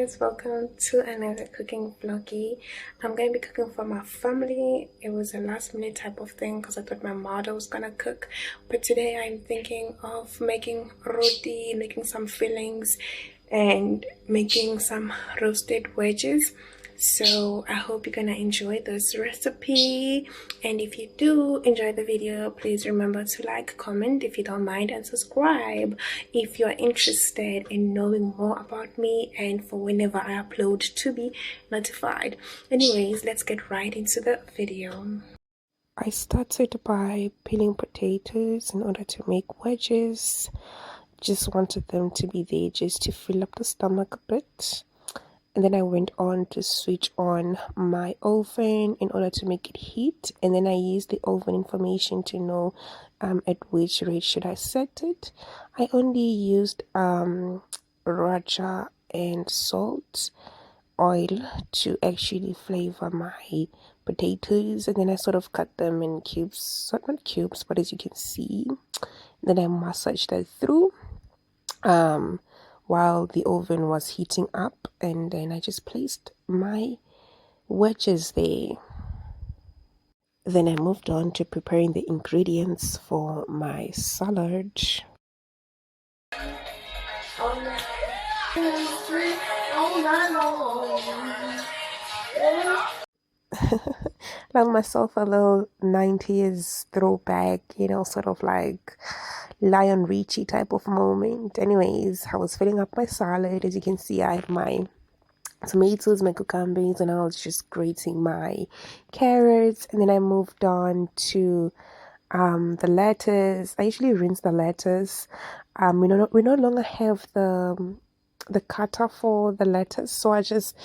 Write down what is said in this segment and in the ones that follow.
guys, welcome to another cooking vloggy. I'm going to be cooking for my family. It was a last minute type of thing because I thought my mother was gonna cook, but today I'm thinking of making roti, making some fillings and making some roasted wedges. So I hope you're gonna enjoy this recipe, and if you do enjoy the video, please remember to like, comment if you don't mind, and subscribe if you're interested in knowing more about me and for whenever I upload to be notified. Anyways, let's get right into the video. I started by peeling potatoes in order to make wedges. Just wanted them to be there just to fill up the stomach a bit. And then I went on to switch on my oven in order to make it heat. And then I used the oven information to know at which rate should I set it. I only used raja and salt, oil to actually flavor my potatoes. And then I sort of cut them in cubes, not cubes, but as you can see. Then I massaged that through. While the oven was heating up, and then I just placed my wedges there. Then I moved on to preparing the ingredients for my salad. Allow myself a little 90s throwback, sort of like Lion Richie type of moment. Anyways, I was filling up my salad. As you can see, I have my tomatoes, my cucumbers, and I was just grating my carrots. And then I moved on to the lettuce. I usually rinse the lettuce. We no longer have the cutter for the lettuce, so I just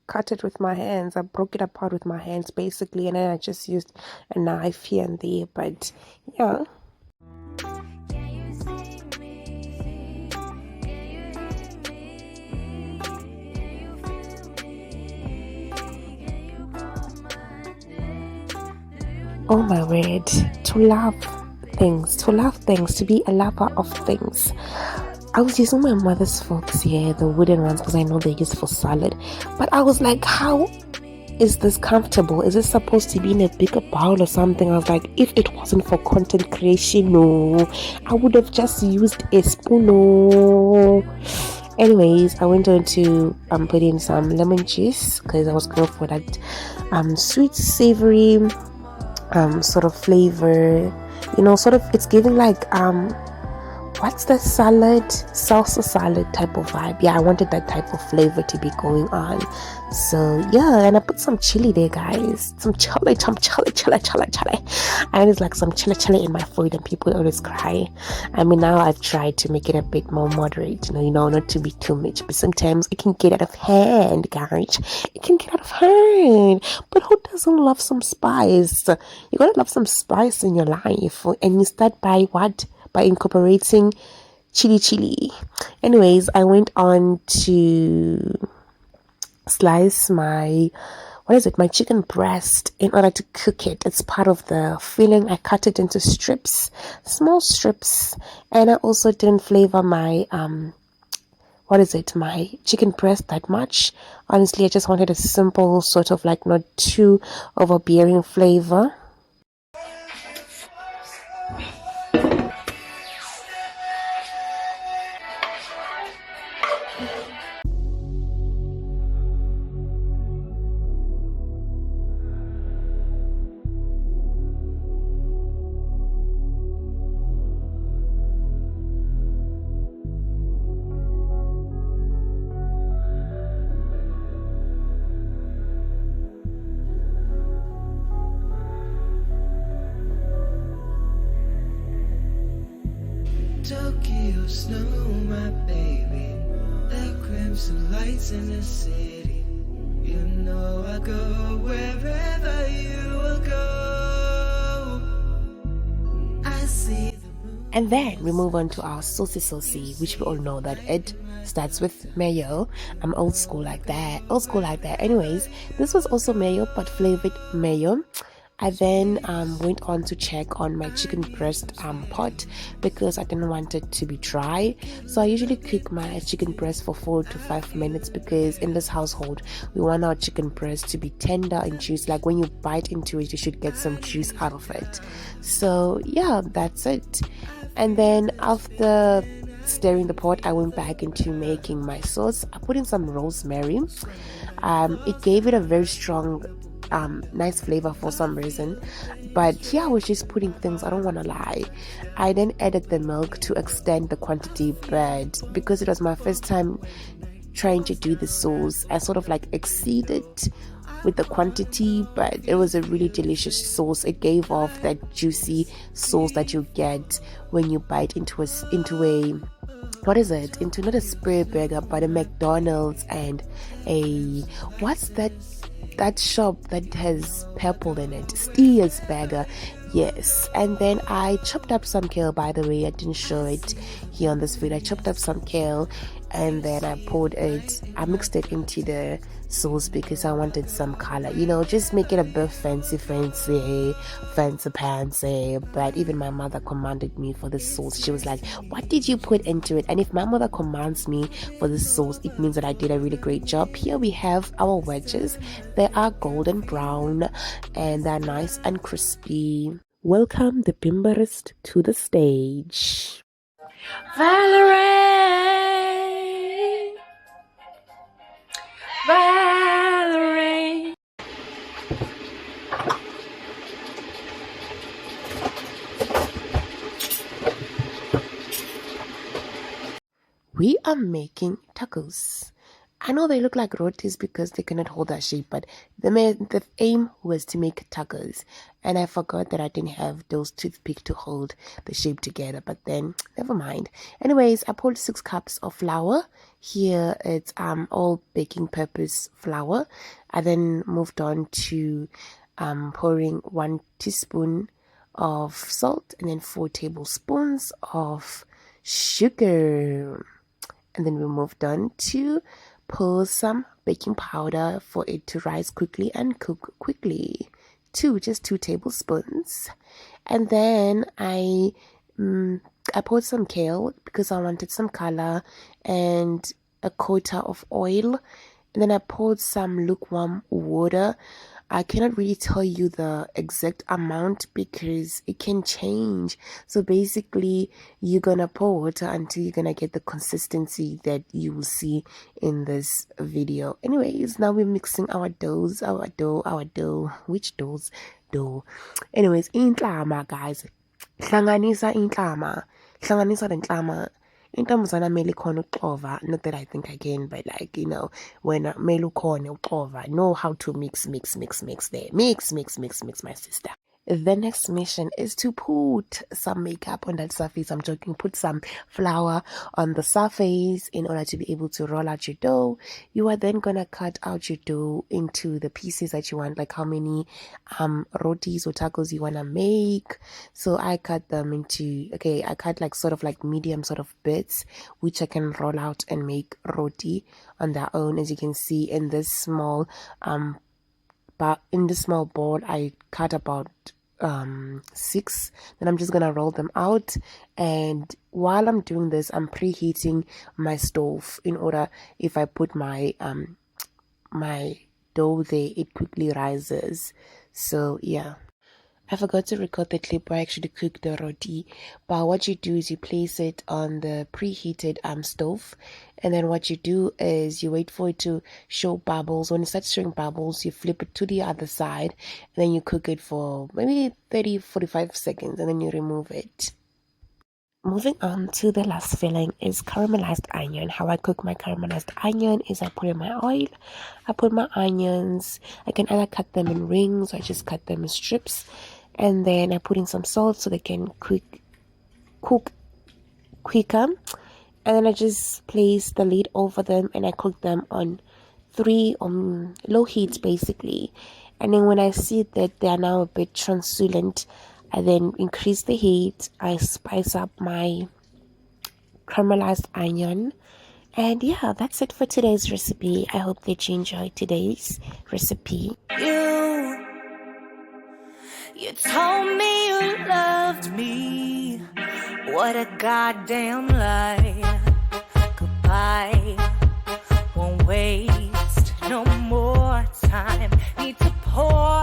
cut it with my hands. I broke it apart with my hands basically, and then I just used a knife here and there. But yeah. Oh my word, to love things, to be a lover of things. I was using my mother's forks here, the wooden ones, because I know they're used for salad. But I was like, how is this comfortable? Is it supposed to be in a bigger bowl or something? I was like, if it wasn't for content creation, no, I would have just used a spoon. No. Anyways, I went on to put in some lemon juice because I was going for that sweet, savory sort of flavor, sort of, it's giving like what's the salad, salsa salad type of vibe. Yeah, I wanted that type of flavor to be going on. So yeah, and I put some chili there, guys, some chili. And it's like some chili in my food, and people always cry. I mean, now I've tried to make it a bit more moderate, not to be too much, but sometimes it can get out of hand, guys. It can get out of hand. But who doesn't love some spice? You gotta love some spice in your life, and you start by what? By incorporating chili. Anyways, I went on to slice my chicken breast in order to cook it. It's part of the filling. I cut it into strips, small strips, and I also didn't flavor my my chicken breast that much. Honestly, I just wanted a simple sort of like not too overbearing flavor. Tokyo snow, my baby, the crimson lights in the city. You know I go wherever you will go. I see the moon. And then we move on to our saucy, which we all know that it starts with mayo. I'm old school like that. Anyways, this was also mayo, but flavored mayo. I then went on to check on my chicken breast pot because I didn't want it to be dry. So I usually cook my chicken breast for 4 to 5 minutes because in this household we want our chicken breast to be tender and juicy. Like when you bite into it, you should get some juice out of it. So yeah, that's it. And then after stirring the pot, I went back into making my sauce. I put in some rosemary. It gave it a very strong nice flavor for some reason, but here I was just putting things, I don't want to lie. I then added the milk to extend the quantity, but because it was my first time trying to do the sauce, I sort of like exceeded with the quantity, but it was a really delicious sauce. It gave off that juicy sauce that you get when you bite into a what is it, into not a spread burger but a McDonald's and a what's that shop that has purple in it, Steers burger. Yes. And then I chopped up some kale, by the way, I didn't show it here on this video. I chopped up some kale and then I mixed it into the sauce because I wanted some color, just make it a bit fancy fancy. But even my mother commanded me for the sauce. She was like, what did you put into it? And if my mother commands me for the sauce, it means that I did a really great job. Here we have our wedges. They are golden brown and they're nice and crispy. Welcome the bimberist to the stage. Valerie. We are making tacos. I know they look like rotis because they cannot hold that shape, but the aim was to make tacos. And I forgot that I didn't have those toothpicks to hold the shape together, but then never mind. Anyways, I poured 6 cups of flour. Here it's all baking purpose flour. I then moved on to pouring 1 teaspoon of salt and then 4 tablespoons of sugar. And then we moved on to pour some baking powder for it to rise quickly and cook quickly. Just 2 tablespoons. And then I poured some kale because I wanted some color and a quarter of oil. And then I poured some lukewarm water. I cannot really tell you the exact amount because it can change. So basically, you're gonna pour water until you're gonna get the consistency that you will see in this video. Anyways, now we're mixing our dough. Which doughs? Dough. Anyways, intlama, guys. Hlanganisa intlama. Hlanganisa the intlama. Intombazana mele khona ukuxova, not that I think I can, but when mele ukhona ukuxova, know how to mix there. Mix, my sister. The next mission is to put some makeup on that surface. I'm joking. Put some flour on the surface in order to be able to roll out your dough. You are then gonna cut out your dough into the pieces that you want, like how many rotis or tacos you wanna make. So I cut them into I cut like sort of like medium sort of bits, which I can roll out and make roti on their own. As you can see in this small bowl, I cut about 6. Then I'm just gonna roll them out, and while I'm doing this, I'm preheating my stove in order if I put my my dough there, it quickly rises. So yeah, I forgot to record the clip where I actually cooked the roti, but what you do is you place it on the preheated stove, and then what you do is you wait for it to show bubbles. When it starts showing bubbles, you flip it to the other side, and then you cook it for maybe 30-45 seconds, and then you remove it. Moving on to the last filling is caramelized onion. How I cook my caramelized onion is I put in my oil, I put my onions, I can either cut them in rings or I just cut them in strips, and then I put in some salt so they can cook quicker, and then I just place the lid over them and I cook them on 3 on low heat basically. And then when I see that they are now a bit translucent, I then increase the heat. I spice up my caramelized onion. And yeah, that's it for today's recipe. I hope that you enjoyed today's recipe. You told me you loved me. What a goddamn lie. Goodbye. Won't waste no more time. Need to pour